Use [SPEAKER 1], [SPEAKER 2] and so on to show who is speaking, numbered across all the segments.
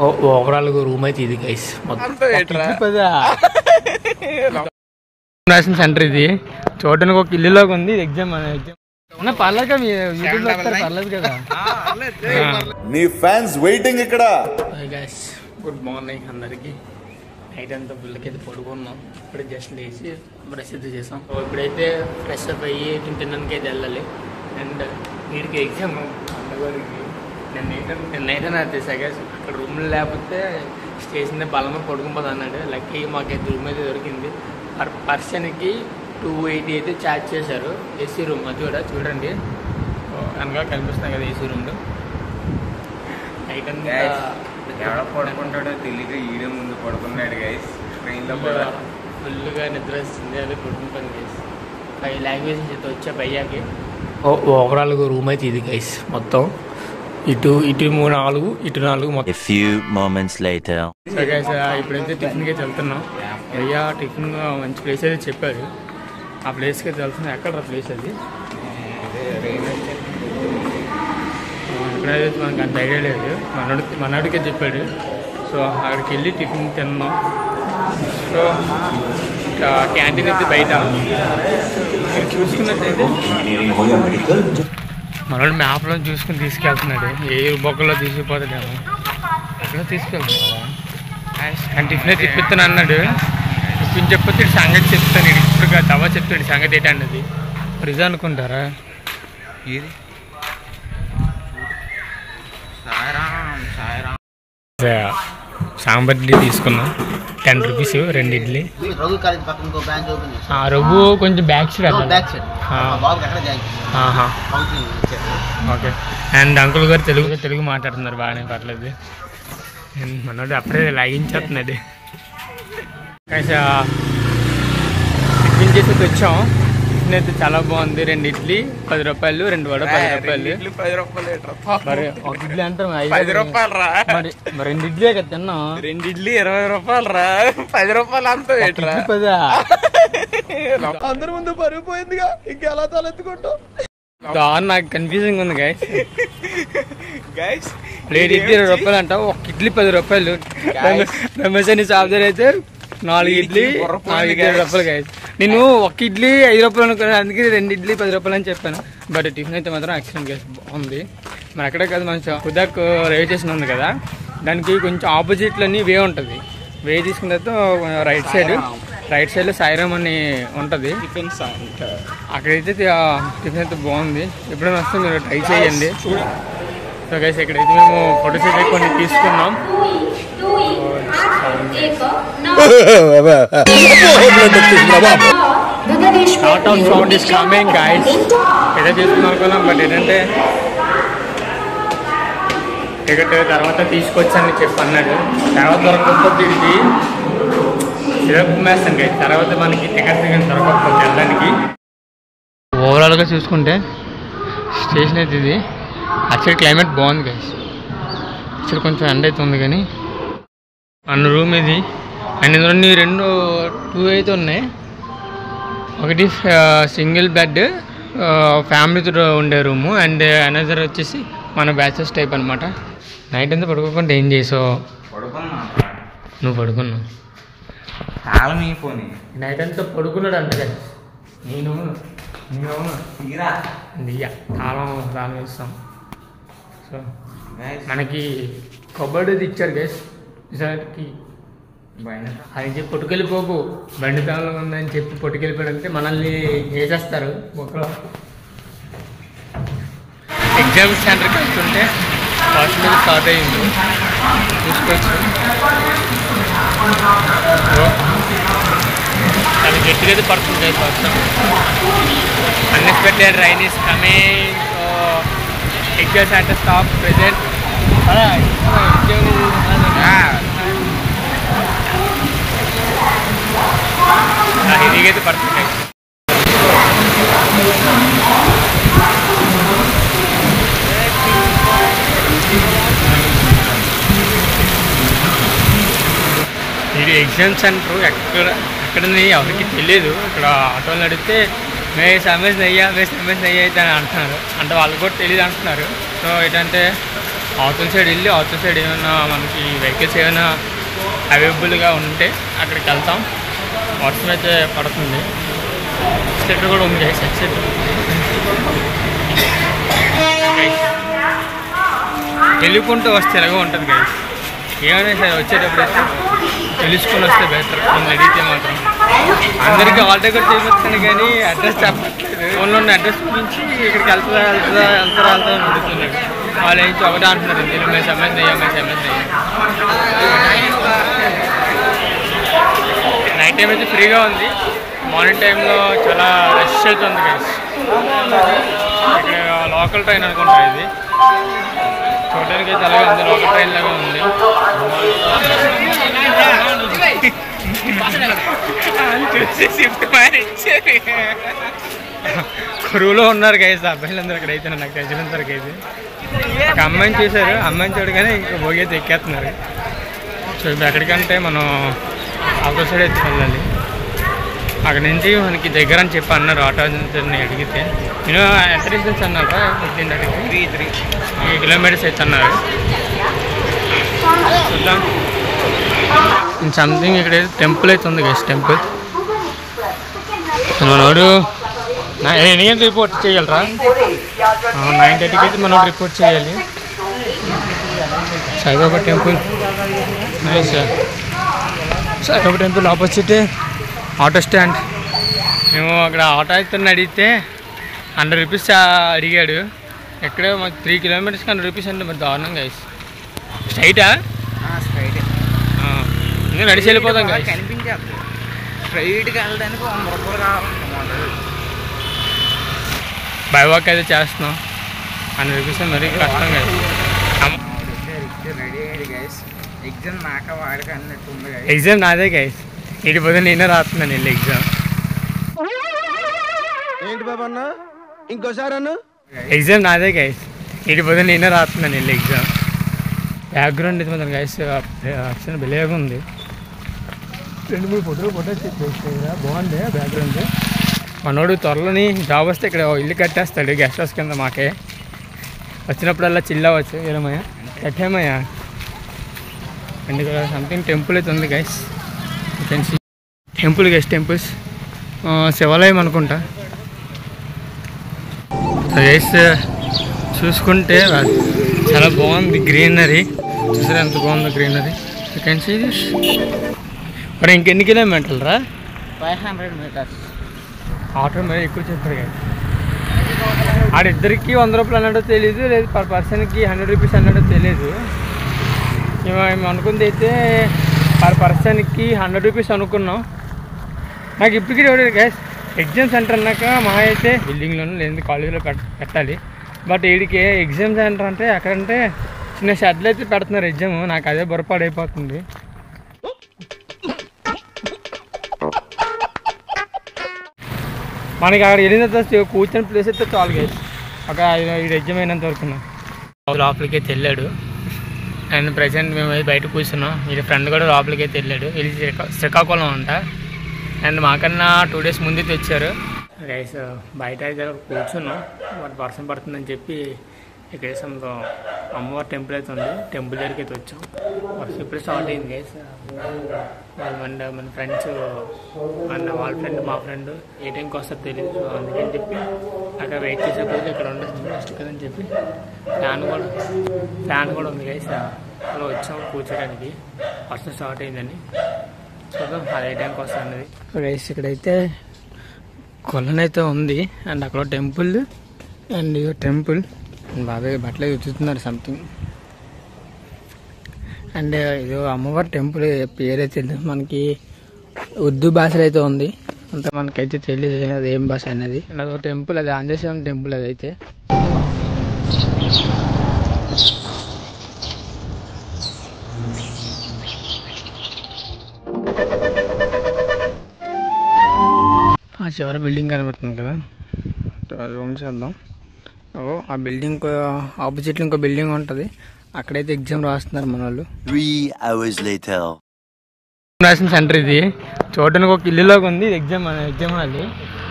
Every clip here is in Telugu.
[SPEAKER 1] ఓవరాల్ రూమ్ అయితే ఇది గైస్ సెంటర్ ఇది చూడడానికి ఒక ఇల్లులోకి ఉంది. ఎగ్జామ్ పర్లేదు కదా, యూట్యూబ్ పర్లేదు కదా.
[SPEAKER 2] నీ ఫ్యాన్స్ వెయిటింగ్ ఇక్కడ.
[SPEAKER 1] గైస్ గుడ్ మార్నింగ్ అందరికి. నైట్ అంతా పిల్లకైతే పడుకున్నాం. ఇప్పుడు జస్ట్ లేచి బ్రష్ అయితే చేసాం. ఇప్పుడైతే ఫ్రెష్ అప్ అయ్యి తినడానికి అయితే వెళ్ళాలి. అండ్ వీడికి ఎగ్జామ్ అన్నగారికి నేను నైట్ అని తెసా గైస్. అక్కడ రూమ్లో లేకపోతే స్టేషన్ బలమ పడుకుపోదు అన్నాడు. లక్కీ మాకైతే రూమ్ అయితే దొరికింది. పర్ పర్సన్కి 280 అయితే ఛార్జ్ చేశారు. ఏసీ రూమ్ అది కూడా చూడండి అనగా కనిపిస్తున్నాయి కదా ఏసీ రూమ్లో. నైట్ అంతా
[SPEAKER 3] ఎవడ పడుకుంటాడో తెలియదు, ఈడే ముందు పడుకున్నాడు గైస్. ట్రైన్లో కూడా
[SPEAKER 1] ఫుల్గా నిద్ర వస్తుంది. అదే పడుకుంటాను గైస్. 5 లాంగ్వేజెస్ అయితే వచ్చా భయ్యాకి. ఓవరాల్ రూమ్ అయితే ఇది గైస్. మొత్తం ఇటు 4 ఇటు 4 మొత్తం.
[SPEAKER 4] A few moments later.
[SPEAKER 1] So guys ఇప్పుడైతే టిఫిన్కి అయితే వెళ్తున్నాం. భయ్యా టిఫిన్ మంచి ప్లేస్ అయితే చెప్పారు. ఆ ప్లేస్కి అయితే వెళ్తున్నాం. ఎక్కడ ప్లేస్ అది ఇక్కడైతే మనకు అంత ఐడియా లేదు. మనోడికే చెప్పాడు. సో అక్కడికి వెళ్ళి టిఫిన్ తిన్నాం. సో క్యాంటీన్ అయితే బయట చూసుకున్నట్టయితే మనోడు మ్యాప్లో చూసుకుని తీసుకెళ్తున్నాడు. ఏ బొక్కలో తీసుకుపోతాడేమో ఎక్కడో తీసుకెళ్తున్నాడు. కానీ టిఫిన్ అయితే తిప్పిస్తాను అన్నాడు. టిఫిన్ చెప్పొచ్చు సంగతి చెప్తాను. ఇప్పుడు తవా చెప్తాడు సంగతి ఏంటన్నది. రిజా అనుకుంటారా ఇది సాంబార్ ఇడ్లీ తీసుకున్నాం. 10 రూపీస్ 2 ఇడ్లీ. రఘు కొంచెం back side okay. And uncle గారు తెలుగు మాట్లాడుతున్నారు బాగానే, పర్లేదు. మనోడు అప్పుడే లాగించేస్తున్నాడు. టిఫిన్ చేసి వచ్చాం. టిఫిన్ అయితే చాలా బాగుంది. 2 ఇడ్లీ 10 రూపాయలు, 2 వడ 10 రూపాయలు. మరి ఒక ఇడ్లీ అంటే
[SPEAKER 3] 10 రూపాయలు రా.
[SPEAKER 1] మరి 2 ఇడ్లీ కదా తిన్నాం.
[SPEAKER 3] 2 ఇడ్లీ 20 రూపాయలు రా. 10 రూపాయలు అంతా అందరి ముందు పరిగిపోయిందిగా, ఇంకెలా తలెత్తుకుంటాం.
[SPEAKER 1] నాకు కన్ఫ్యూజింగ్ ఉంది గైస్. ప్లేట్ ఇడ్లీ 20 రూపాయలు అంట. ఒక ఇడ్లీ 10 రూపాయలు. రమేష్ అని చార్జర్ అయితే 4 ఇడ్లీ 4 రూపాయలు గైస్. నేను ఒక ఇడ్లీ 5 రూపాయలు అనుకున్నాను. అందుకే 2 ఇడ్లీ 10 రూపాయలు అని చెప్పాను. బట్ టిఫిన్ అయితే మాత్రం ఎక్సలెంట్ గైస్, బాగుంది. మరి అక్కడే కదా మంచి కుదాక్ రైల్వే స్టేషన్ ఉంది కదా, దానికి కొంచెం ఆపోజిట్లోని వే ఉంటుంది. వే తీసుకున్న తర్వాత రైట్ సైడ్లో సాయిరామ్ అని ఉంటుంది. అక్కడైతే టిఫిన్ అయితే బాగుంది. ఎప్పుడైనా వస్తే మీరు ట్రై చేయండి. సో గైస్ ఇక్కడైతే మేము ఫోటోస్ అయితే కొన్ని తీసుకున్నాం. Sound is coming guys. ఏదో తీసుకున్నాం అనుకున్నాం. బట్ ఏంటంటే టికెట్ తర్వాత తీసుకొచ్చని చెప్పి అన్నాడు. తర్వాత దొరకకపోతే ఇది కుమ్మేస్తాను గైస్. తర్వాత మనకి టికెట్ దొరకకపోతే వెళ్ళడానికి. ఓవరాల్గా చూసుకుంటే స్టేషన్ అయితే ఇది. యాక్చువల్ క్లైమేట్ బాగుంది గైస్. యాక్చువల్ కొంచెం ఎండ అయితే ఉంది కానీ అన్న రూమ్ ఇది. అండ్ ఇందులో 2 అయితే ఉన్నాయి. ఒకటి సింగిల్ బెడ్ ఫ్యామిలీతో ఉండే రూము. అండ్ అనదర్ వచ్చేసి మన బ్యాచెస్ టైప్ అనమాట. నైట్ అంతా పడుకోకుండా ఏం చేసావు? నువ్వు పడుకున్నావు. నైట్ అంతా పడుకున్నాడు అంట కదా. నేను తాళం వేస్తాం. సో మనకి కబడ్డీ ఇచ్చారు గైస్. ఈసారికి అని చెప్పి పొట్టుకెళ్ళిపోకు, బండి తాళం ఉందని చెప్పి పొట్టుకెళ్ళిపోయాడంటే మనల్ని వేసేస్తారు ఒకరు. ఎగ్జామ్ సెంటర్కి వెళ్తుంటే ఫస్ట్ మీద స్టార్ట్ అయ్యింది చూసుకోవచ్చు. అది గట్టిగా అయితే పడుతుంది first. Unexpected rain is coming. Exam centre stop present. హెవీగా పడుతుంది. ఇది ఎగ్జామ్ సెంటర్ ఎక్కడని ఎవరికి తెలియదు. ఇక్కడ ఆటోలు నడిస్తే మేము రమేష్ నయ్యా అయితే అని అంటున్నారు. అంటే వాళ్ళు కూడా తెలియదు అంటున్నారు. సో ఏంటంటే అవతల సైడ్ వెళ్ళి అవతల సైడ్ ఏమైనా మనకి వెహికల్స్ ఏమైనా అవైలబుల్గా ఉంటే అక్కడికి వెళ్తాం. వర్షం అయితే పడుతుంది. సెట్ కూడా ఉంది సెట్ వెళ్ళుకుంటూ వస్తే ఎలాగో ఉంటుంది గైస్. ఏమైనా సరే వచ్చేటప్పుడు అయితే తెలుసుకొని వస్తే బెటర్. నన్ను అడిగితే మాత్రం అందరికీ ఆల్ టికెట్ చేపిస్తాను కానీ అడ్రస్ చెప్పట్లేదు. ఫోన్లో ఉన్న అడ్రస్ గురించి ఇక్కడికి వెళ్తారా అని అడుగుతున్నాడు. వాళ్ళు ఏం ఒకటే అంటున్నారు, నేను మేము సమస్య అయ్యా. నైట్ టైం అయితే ఫ్రీగా ఉంది. మార్నింగ్ టైంలో చాలా రష్ అవుతుంది గైస్. ఇక్కడ లోకల్ ట్రైన్ అనుకుంటా ఇది. చూడడానికి అయితే అలాగే ఉంది, లోకల్ ట్రైన్ లాగా ఉంది. కరువులో ఉన్నారు గైస్ అబ్బాయిలందరూ. ఇక్కడ అయితే నాకు తెలిసినంతవరకు అయితే ఒక అమ్మాయిని చూశారు, అమ్మాయిని చూడగానే ఇంకా భోగి అయితే ఎక్కేస్తున్నారు. సో ఇప్పుడు ఎక్కడికంటే మనం అవతల సైడ్ అయితే వెళ్ళాలి. అక్కడ నుంచి మనకి దగ్గర అని చెప్పి అన్నారు ఆటోని అడిగితే. నేను ఎంత డిస్టెన్స్ అన్నారా 3 కిలోమీటర్స్ అయితే అన్నారు. చూద్దాం. సంథింగ్ ఇక్కడ టెంపుల్ అయితే ఉంది గైస్. టెంపుల్ మనోడు 9 రిపోర్ట్ చేయగలరా? 9:30కి అయితే మనం రిపోర్ట్ చేయాలి. Saibaba temple nice. Saibaba temple opposite auto stand. మేము అక్కడ ఆటో అయితే అడిగితే 100 రూపీస్ అడిగాడు. ఎక్కడ మాకు 3 కిలోమీటర్స్కి 100 రూపీస్ అంటే మరి దారుణం గైస్. స్ట్రైటా? ఇంకా నడిచి వెళ్ళిపోతాం గైస్.
[SPEAKER 3] కనిపించేది స్ట్రైట్కి వెళ్ళడానికి 100 రూపాయలు కావాలన్నమాట.
[SPEAKER 1] బై వాక్ అయితే చేస్తున్నాం. 100 రూపీస్ మరీ కష్టం గైస్.
[SPEAKER 3] రెడీ అయ్యాడు గైస్. ఎగ్జామ్ నాక వాడికి అన్నట్టు ఉంది గైస్.
[SPEAKER 1] ఎగ్జామ్ నాదే గైస్. ఇటు పోతే నేనే రాస్తున్నాను వెళ్ళి ఎగ్జామ్.
[SPEAKER 5] ఏంటి బాబన్న ఇంకోసారి అన్న?
[SPEAKER 1] ఎగ్జామ్ నాదే గైస్. ఇటు పోతే నేనే రాస్తున్నాను వెళ్ళి ఎగ్జామ్. బ్యాక్గ్రౌండ్ అయితే మాత్రం గైస్ ఆప్షన్ బెలేగా ఉంది. 2-3 ఫోటోలు చేసేరా బాగుంది బ్యాక్గ్రౌండ్. మనోడు త్వరలోని జాబ్ వస్తే ఇక్కడ ఇల్లు కట్టేస్తాడు గెస్ట్ హౌస్ కింద. మాకే వచ్చినప్పుడల్లా చిల్ అవ్వచ్చు. ఏమయ్యా కట్టేమయ్యా. అండ్ ఇక్కడ సంథింగ్ టెంపుల్ అయితే ఉంది గైస్. Temple guys. టెంపుల్స్ శివాలయం అనుకుంటా గైస్. చూసుకుంటే చాలా బాగుంది గ్రీనరీ. చూసారా ఎంత బాగుంది greenery. You can see this. మరి ఇంకెన్ని కిలోమీటర్లు రా?
[SPEAKER 3] 500 మీటర్స్.
[SPEAKER 1] ఆటో మీద ఎక్కువ చెప్పాడు కదా. ఆడిద్దరికి 100 రూపాయలు అన్నట్టు తెలియదు, లేదు పర్ పర్సన్కి 100 రూపీస్ అన్నట్టు తెలియదు. మేము అనుకుంది అయితే పర్ పర్సన్కి 100 రూపీస్ అనుకున్నాం. నాకు ఇప్పటికీ ఎవరు గ్యాస్ ఎగ్జామ్ సెంటర్ అన్నాక మహా అయితే బిల్డింగ్లోనూ లేదు కాలేజీలో పెట్టాలి. బట్ వీడికి ఎగ్జామ్ సెంటర్ అంటే అక్కడంటే చిన్న షెడ్లు అయితే పెడుతున్నారు ఎగ్జామ్. నాకు అదే బొరపాటు అయిపోతుంది. మనకి అక్కడ వెళ్ళిన తర్వాత కూర్చొని ప్లేస్ అయితే చాలు గైస్. ఒక వీడు ఎగ్జామ్ అయినంత వరకు లోపలికి అయితే వెళ్ళాడు. అండ్ ప్రజెంట్ మేము బయట కూర్చున్నాం. వీడి ఫ్రెండ్ కూడా లోపలికి అయితే వెళ్ళాడు. వెళ్ళి శ్రీకాకుళం అంట. అండ్ మాకన్నా 2 డేస్ ముందే తెచ్చారు గైస్. బయట అయితే కూర్చున్నాం. బట్ వర్షం పడుతుందని చెప్పి ఇక్కడ అమ్మవారి టెంపుల్ అయితే ఉంది. టెంపుల్ దగ్గరికి అయితే వచ్చాం. వర్షం ఇప్పుడు స్టార్ట్ అయింది గైస్. మన ఫ్రెండ్స్ వాళ్ళ ఫ్రెండ్ మా ఫ్రెండ్ ఏ టైంకి వస్తారో తెలియదు. సో అందుకని చెప్పి అక్కడ వెయిట్ చేసేప్పుడు ఇక్కడ ఉండదు బెస్ట్ కదని చెప్పి ఫ్యాన్ కూడా ఉంది గైస్. అలా వచ్చాం కూర్చోడానికి. వర్షం స్టార్ట్ అయిందని. చూద్దాం అది ఏ టైంకి వస్తుంది అన్నది. గైస్ ఇక్కడైతే కొలనైతే ఉంది. అండ్ అక్కడ టెంపుల్ అండ్ టెంపుల్ బాబాయ్ బట్టలు ఉతుకుతున్నారు సంథింగ్. అండ్ ఇది అమ్మవారి టెంపుల్ పేరైతే తెలియదు మనకి. ఉర్దూ భాషలో అయితే ఉంది. అంత మనకైతే తెలియదు అది ఏం భాష అనేది. అదో టెంపుల్, అది ఆంజనేయ స్వామి టెంపుల్ అదైతే. ఆ చివరి బిల్డింగ్ కనబడుతుంది కదా, రూమ్ చేద్దాం. ఆ బిల్డింగ్ ఆపోజిట్లో ఇంకో బిల్డింగ్ ఉంటుంది. అక్కడైతే ఎగ్జామ్ రాస్తున్నారు మన వాళ్ళు.
[SPEAKER 4] 3 hours later.
[SPEAKER 1] రాసిన సెంటర్ ఇది. చూడడానికి ఒక ఇల్లులాగా ఉంది. ఇది ఎగ్జామ్ హాల్.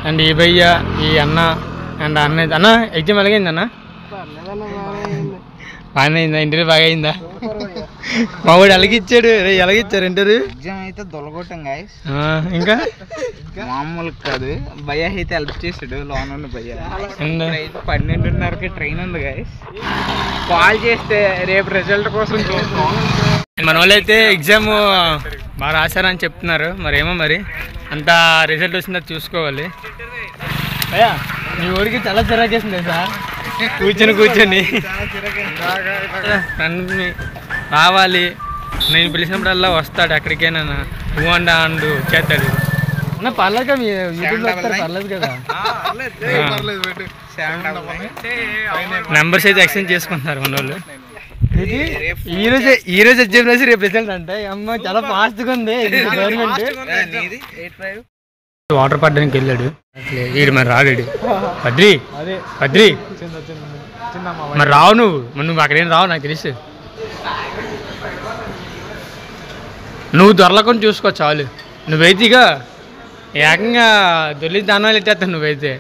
[SPEAKER 1] అండ్ ఈ భయ్య ఈ అన్న అండ్ అన్న ఎగ్జామ్ ఎలాగైంది అన్న? బాగా అయిందా ఇంటర్వ్యూ? బాగా అయిందా? మా వాడు ఎలాగిచ్చాడు? ఎలాగిచ్చారు ఇంటర్వ్యూ?
[SPEAKER 6] ఎగ్జామ్ అయితే దొలగొట్టాం గాయస్.
[SPEAKER 1] ఇంకా
[SPEAKER 6] మామూలు కాదు, భయ్య అయితే హెల్ప్ చేసాడు లోన్ ఉన్న భయ్య. 12:30కి ట్రైన్ ఉంది గాయస్. కాల్ చేస్తే రేపు రిజల్ట్ కోసం చూస్తాం.
[SPEAKER 1] మన వాళ్ళు అయితే ఎగ్జామ్ బాగా రాశారని చెప్తున్నారు. మరేమో మరి అంతా రిజల్ట్ వచ్చిందో చూసుకోవాలి. అయ్యా మీ ఊరికి చాలా చిరాకేసింది సార్, కూర్చొని ఫ్రెండ్ని రావాలి, నేను పిలిచినప్పుడల్లా వస్తాడు ఎక్కడికైనా నువ్వు అండు చేస్తాడు. అన్న పర్లేదు మీ యూట్యూబ్లో వస్తారు, పర్లేదు కదా. నెంబర్స్ అయితే ఎక్స్చేంజ్ చేసుకుంటున్నారు మన వాళ్ళు. ఈ రోజు ఎగ్జామ్ రాసి రేపు రిజల్ట్ అంటే అమ్మ చాలా ఫాస్ట్గా ఉంది గవర్నమెంట్. వాటర్ పడ్డానికి వెళ్ళాడు వీడు, మరి రాడు పద్రి మరి రావు నువ్వు అక్కడేం రావు నాకు తెలుసు. నువ్వు దొరలకొని చూసుకో చాలు. నువ్వైతే ఇక ఏకంగా దొరికి దానాలు ఎట్టేస్తావు నువ్వైతే.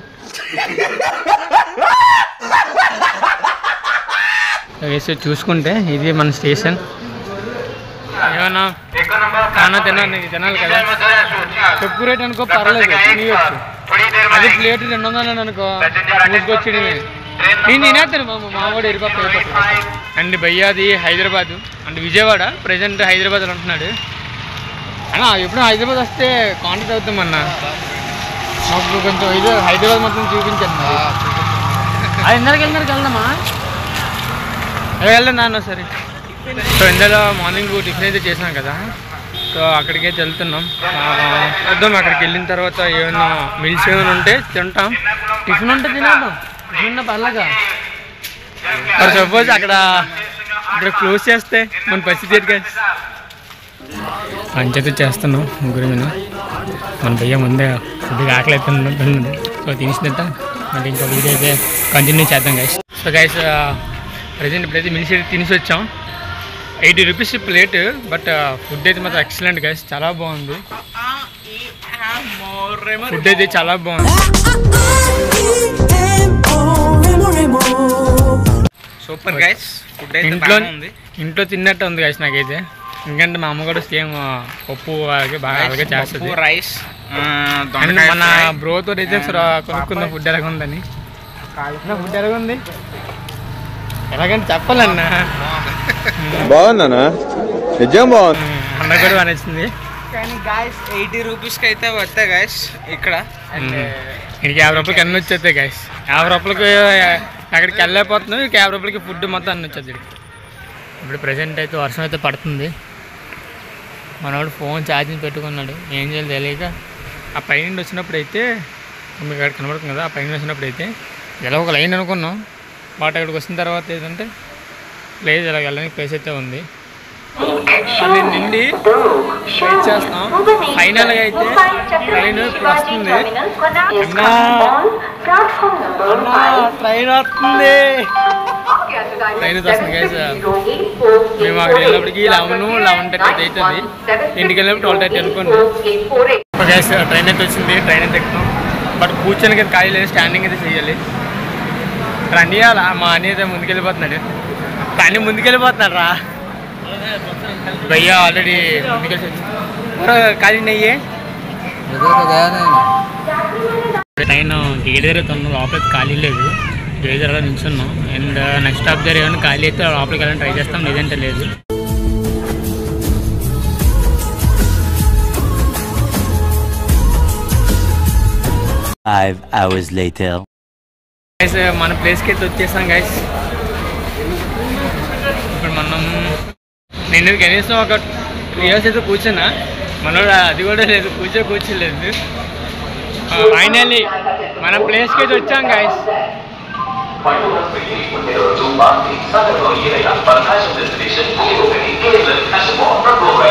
[SPEAKER 1] వేసి చూసుకుంటే ఇది మన స్టేషన్. ఏమన్నా కానా తినాలి కదా, తక్కువ రేట్ అనుకో పర్లేదు తీయచ్చు. అది ప్లేట్ 200 అనుకో ఊసుకొచ్చి నేను తినేస్తాను. మామూడు ఎరిపప్పు అండ్ భయ్యాది హైదరాబాద్ అండ్ విజయవాడ, ప్రజెంట్ హైదరాబాద్లో ఉంటున్నాడు. అన్నా ఎప్పుడు హైదరాబాద్ వస్తే కాంటాక్ట్ అవుతామన్నా, మాకు కొంచెం ఇది హైదరాబాద్ మొత్తం చూపించండి. అది ఎందరికి వెళ్దామా? వెళ్దాం నాన్న సరే. సో ఇందులో మార్నింగ్ టిఫిన్ అయితే చేసాం కదా, సో అక్కడికైతే వెళ్తున్నాం. వద్దాం, అక్కడికి వెళ్ళిన తర్వాత ఏమైనా మిల్స్ ఏమైనా ఉంటే తింటాం. టిఫిన్ ఉంటే తినేద్దాం, టిఫిన్ ఉన్నా పర్లేగా. మరి సపోజ్ అక్కడ క్లోజ్ చేస్తే మన పరిస్థితి ఏంటి? పంచాయతీ చేస్తున్నాం ముగ్గురు మీద. మన భయ్య ముందే కొద్దిగా ఆకలి అవుతుంది, సో తినేసిందంట. మళ్ళీ ఇంకో వీడియో అయితే కంటిన్యూ చేద్దాం గైస్. సో గైస్ ప్రజెంట్ ఇప్పుడైతే మిల్స్ అయితే తినేసి వచ్చాం. 80 రూపీస్ ప్లేట్, బట్ ఫుడ్ అయితే మాత్రం ఎక్సలెంట్ గైస్, చాలా బాగుంది. ఫుడ్ అయితే చాలా బాగుంది.
[SPEAKER 6] Super guys.
[SPEAKER 1] ఇంట్లో తిన్నట్టు ఉంది గైస్ నాకైతే. ఎందుకంటే మా అమ్మ కూడా సేమ్ పప్పు బాగా అలాగే చేస్తుంది.
[SPEAKER 6] రైస్
[SPEAKER 1] మన బ్రోతో అయితే కొనుక్కున్న ఫుడ్ ఎలాగుందని. ఫుడ్ ఎలాగుంది ఎలాగంటే చెప్పాలన్నా
[SPEAKER 5] బాగుందన్నా, నిజం బాగుంది.
[SPEAKER 1] అన్న కూడా నచ్చింది.
[SPEAKER 6] కానీ గాయస్ 80 రూపీస్కి అయితే వస్తాయి గాయస్ ఇక్కడ.
[SPEAKER 1] ఇంక 50 రూపాయలకి అన్నీ వచ్చేస్తాయి గాయస్. 50 రూపాయలకి అక్కడికి వెళ్ళలేకపోతున్నాం, ఇంక 50 రూపాయలకి ఫుడ్ మొత్తం అన్నీ వచ్చేది. ఇప్పుడు ప్రజెంట్ అయితే వర్షం అయితే పడుతుంది. మనవాడు ఫోన్ ఛార్జింగ్ పెట్టుకున్నాడు, ఏం చేయాలి తెలియక. ఆ పైన వచ్చినప్పుడు అయితే మీకు అక్కడ కనబడుతుంది కదా, ఆ పైన వచ్చినప్పుడు అయితే ఇలా ఒక లైన్ అనుకున్నాం. వాటి అక్కడికి వచ్చిన తర్వాత ఏంటంటే ప్లేస్ ఇలా వెళ్ళడానికి ప్లేస్ అయితే ఉంది. మళ్ళీ నిండి వెయిట్ చేస్తాం. ఫైనల్గా అయితే ట్రైన్ ఇప్పుడు వస్తుంది. ట్రైన్ వస్తుంది గైస్. మేము అక్కడ వెళ్ళినప్పటికి 11:30 అవుతుంది. ఇంటికి వెళ్ళినప్పుడు 12:30 అనుకోండి గైస్. ట్రైన్ అయితే వచ్చింది, ట్రైన్ అయితే ఎక్కుతాం. బట్ కూర్చొని కదా ఖాళీ లేదు, స్టాండింగ్ అయితే చేయాలి. రండి అలా మా అన్నీ అయితే ముందుకెళ్ళిపోతున్నాడు. కానీ ముందుకెళ్ళిపోతున్నాడు రా భయ్యా, ఆల్రెడీ ముందుకెళ్ళి ఖాళీ అయ్యే. ట్రైన్ గేట్ దగ్గర తను లోపలికి ఖాళీ లేదు, గేట్ దగ్గర నిల్చున్నాం. అండ్ నెక్స్ట్ స్టాప్ దగ్గర ఏమైనా ఖాళీ అయితే లోపలికి వెళ్ళని ట్రై చేస్తాం, లేదంటే లేదు. మన ప్లేస్కి అయితే వచ్చేసాం గైస్. ఇప్పుడు నేను కనీసం ఒక 3 hours అయితే కూర్చున్నా, మనోడు అది కూడా లేదు, కూర్చోలేదు. ఫైనల్లీ మన ప్లేస్కి అయితే వచ్చాం గైస్.2
[SPEAKER 7] 班，3个座椅内的，把开始的 station 列入给您，列了开始往那座位。